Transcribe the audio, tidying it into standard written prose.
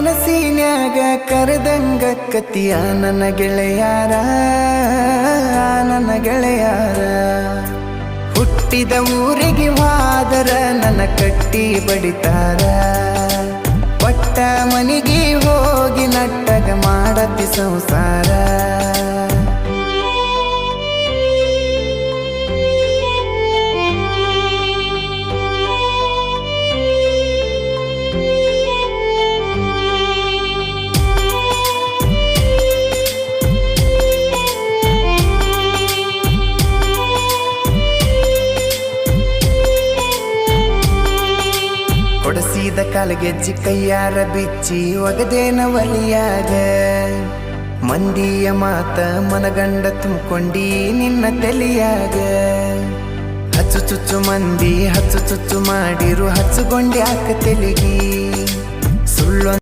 ಕನಸಿನ್ಯಾಗ ಕರೆದಂಗ ಕತಿಯ ನನ್ನ ಗೆಳೆಯಾರ ನನ್ನ ಗೆಳೆಯಾರ ಹುಟ್ಟಿದ ಊರಿಗೆ ಹೋದರ ನನ್ನ ಕಟ್ಟಿ ಬಡಿತಾರ ಪಟ್ಟ ಮನಿಗೆ ಹೋಗಿ ನಟ್ಟಗ ಮಾಡತಿ ಸಂಸಾರ ಕೊಡಸಿದ ಕಾಲಗೆಜ್ಜಿ ಕೈಯಾರ ಬಿಚ್ಚಿ ಒಗದೇನ ಒಲಿಯಾಗ ಮಂದಿಯ ಮಾತ ಮನಗಂಡ ತುಂಬ್ಕೊಂಡಿ ನಿನ್ನ ತಲಿಯಾಗ ಹಚ್ಚು ಚುಚ್ಚು ಮಂದಿ ಹಚ್ಚು ಚುಚ್ಚು ಮಾಡಿರು ಹಚ್ಚುಗೊಂಡಿ ಆಕ ತೆಲಿಗಿ